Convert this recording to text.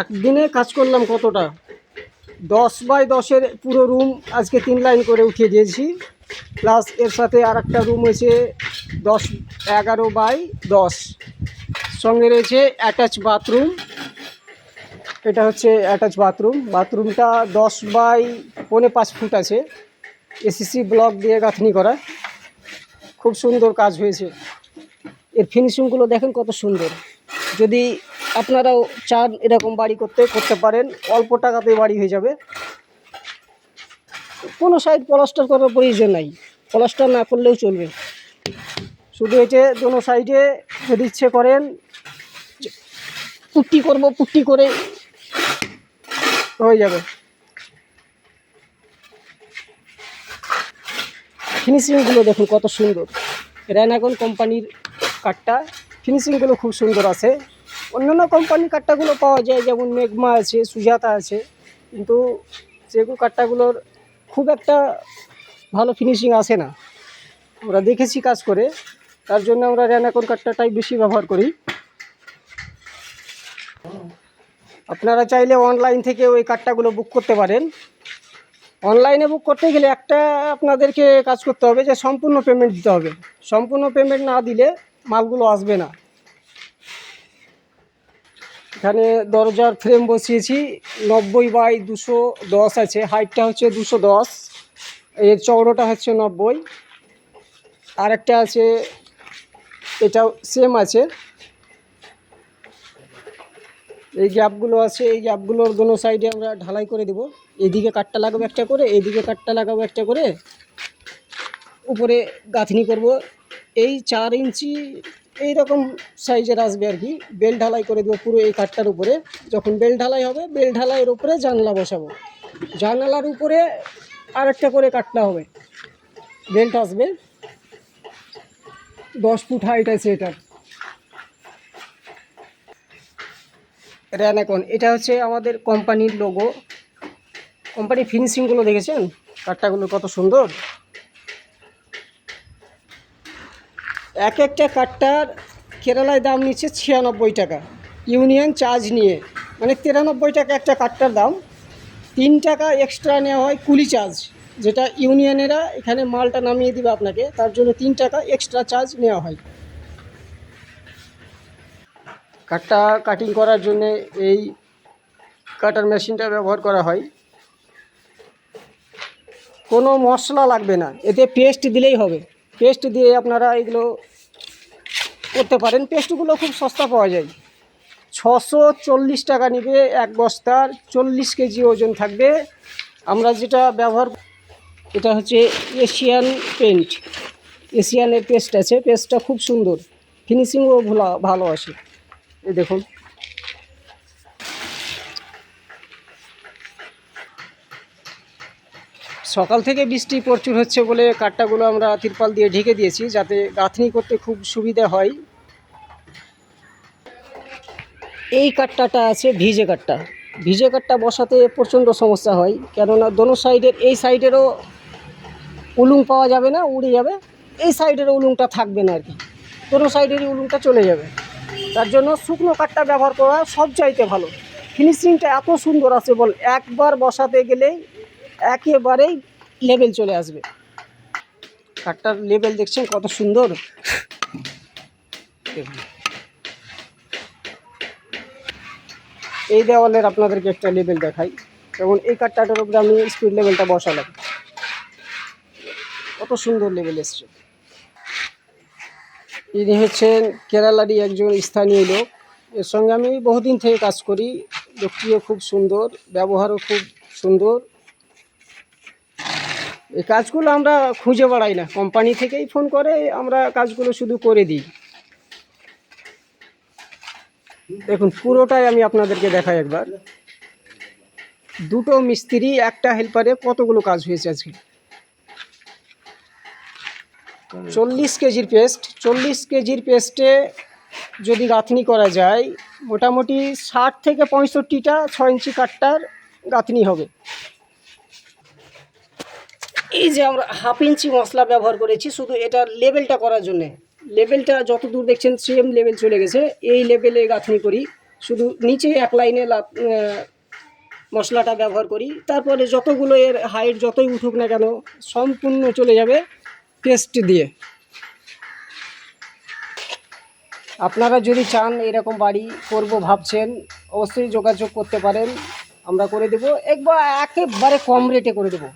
একদিনে কাজ করলাম কতটা, 10x10-এর পুরো রুম আজকে 3 লাইন করে উঠিয়ে দিয়েছি। প্লাস এর সাথে আর একটা রুম হয়েছে 10-11x10, সঙ্গে রয়েছে অ্যাটাচ বাথরুম। এটা হচ্ছে অ্যাটাচ বাথরুম। বাথরুমটা 10x5.25 ফুট আছে, এসিসি ব্লক দিয়ে গাঁথনি করা। খুব সুন্দর কাজ হয়েছে। এর ফিনিশিংগুলো দেখেন কত সুন্দর। যদি আপনারাও চান এরকম বাড়ি করতে পারেন, অল্প টাকাতে বাড়ি হয়ে যাবে। কোনো সাইড প্লাস্টার করার প্রয়োজন নাই, প্লাস্টার না করলেও চলবে। শুধু এতে দোনো সাইডে যদি ইচ্ছে করেন পুট্টি করব, পুট্টি করে হয়ে যাবে। ফিনিশিংগুলো দেখুন কত সুন্দর। রেনাগন কোম্পানির কাঠটা, ফিনিশিংগুলো খুব সুন্দর আছে। অন্যান্য কোম্পানির কাঠটাগুলো পাওয়া যায়, যেমন মেঘমা আছে, সুজাতা আছে, কিন্তু সেগুলো কাঠটাগুলোর খুব একটা ভালো ফিনিশিং আসে না। আমরা দেখেছি কাজ করে, তার জন্য আমরা রেনাগন কাঠটাই বেশি ব্যবহার করি। আপনারা চাইলে অনলাইন থেকে ওই কাঠটাগুলো বুক করতে পারেন। অনলাইনে বুক করতে গেলে একটা আপনাদেরকে কাজ করতে হবে, যে সম্পূর্ণ পেমেন্ট দিতে হবে। সম্পূর্ণ পেমেন্ট না দিলে মালগুলো আসবে না। এখানে দরজার ফ্রেম বসিয়েছি 90x210 আছে, হাইটটা হচ্ছে 210, এর চওড়াটা হচ্ছে 90। আর একটা আছে, এটাও সেম আছে। এই গ্যাপগুলো আছে, এই গ্যাপগুলোর দোনো সাইডে আমরা ঢালাই করে দেব। এইদিকে কাঠটা লাগাবো একটা করে, এইদিকে কাঠটা লাগাবো একটা করে, উপরে গাঁথনি করব। এই 4 ইঞ্চি এইরকম সাইজের আসবে আর কি। বেল ঢালাই করে দেবো পুরো এই কাঠটার উপরে। যখন বেল ঢালাই হবে, বেল ঢালাইয়ের উপরে জানলা বসাবো। জানালার উপরে আরেকটা করে কাঠটা হবে, বেল্ট আসবে। 10 ফুট হাইট আছে এটার। রেনাকন, এটা হচ্ছে আমাদের কোম্পানির লোগো। কোম্পানির ফিনিশিংগুলো দেখেছেন, কাঠটাগুলো কত সুন্দর। এক একটা কাঠটার কেরালায় দাম নিচ্ছে 96 টাকা, ইউনিয়ন চার্জ নিয়ে, মানে 93 টাকা একটা কাঠটার দাম। 3 টাকা এক্সট্রা নেওয়া হয় কুলি চার্জ, যেটা ইউনিয়নেরা এখানে মালটা নামিয়ে দিবে আপনাকে, তার জন্য 3 টাকা এক্সট্রা চার্জ নেওয়া হয়। কাঠটা কাটিং করার জন্য এই কাটার মেশিনটা ব্যবহার করা হয়। কোনো মশলা লাগবে না, এতে পেস্ট দিলেই হবে। পেস্ট দিয়ে আপনারা এগুলো করতে পারেন। পেস্টগুলো খুব সস্তা পাওয়া যায়, 640 টাকা নিবে এক বস্তার, 40 কেজি ওজন থাকবে। আমরা যেটা ব্যবহার, এটা হচ্ছে এশিয়ান পেন্ট, এশিয়ানের পেস্ট আছে। পেস্টটা খুব সুন্দর, ফিনিশিংও ভালো আসে। এই দেখুন, সকাল থেকে বৃষ্টি প্রচুর হচ্ছে বলে কাঠটাগুলো আমরা তিরপাল দিয়ে ঢেকে দিয়েছি, যাতে গাঁথনি করতে খুব সুবিধা হয়। এই কাঠটা আছে ভিজে কাঠটা। ভিজে কাঠটা বসাতে প্রচণ্ড সমস্যা হয়, কেননা দোনো সাইডের, এই সাইডেরও উলুং পাওয়া যাবে না, উড়ে যাবে। এই সাইডের উলুংটা থাকবে না আর কি, দোনো সাইডেরই উলুংটা চলে যাবে। তার জন্য শুকনো কাঠটা ব্যবহার করা সবচাইতে ভালো। ফিনিশিংটা এত সুন্দর আছে বল, একবার বসাতে গেলেই একেবারেই লেভেল চলে আসবে। কাঠটার লেভেল দেখছেন কত সুন্দর। এই দেওয়ালের আপনাদেরকে একটা লেভেল দেখাই, যেমন এই কাঠটার উপরে আমি স্পিড লেভেলটা বসালাম, কত সুন্দর লেভেল এসছে। ইনি হচ্ছেন কেরালারই একজন স্থানীয় লোক, এর সঙ্গে আমি বহুদিন থেকে কাজ করি। লোকটিও খুব সুন্দর, ব্যবহারও খুব সুন্দর। এই কাজগুলো আমরা খুঁজে বেড়াই না, কোম্পানি থেকেই ফোন করে, আমরা কাজগুলো শুধু করে দিই। দেখুন পুরোটাই আমি আপনাদেরকে দেখাই একবার। দুটো মিস্ত্রি, একটা হেল্পারে কতগুলো কাজ হয়েছে আজকে। 40 কেজির পেস্ট, 40 কেজির পেস্টে যদি গাঁথনি করা যায়, মোটামুটি 60 থেকে 65টা 6 ইঞ্চি কাঠটার গাঁথনি হবে। এই যে আমরা 1/2 ইঞ্চি মশলা ব্যবহার করেছি শুধু এটার লেভেলটা করার জন্যে। লেভেলটা যত দূর দেখছেন সেম লেভেল চলে গেছে, এই লেভেলে গাঁথনি করি। শুধু নিচে এক লাইনে মশলাটা ব্যবহার করি, তারপরে যতগুলো এর হাইট যতই উঠুক না কেন সম্পূর্ণ চলে যাবে পেস্ট দিয়ে। আপনারা যদি চান এরকম বাড়ি করব ভাবছেন, অবশ্যই যোগাযোগ করতে পারেন, আমরা করে দেবো, একেবারে কম রেটে করে দেবো।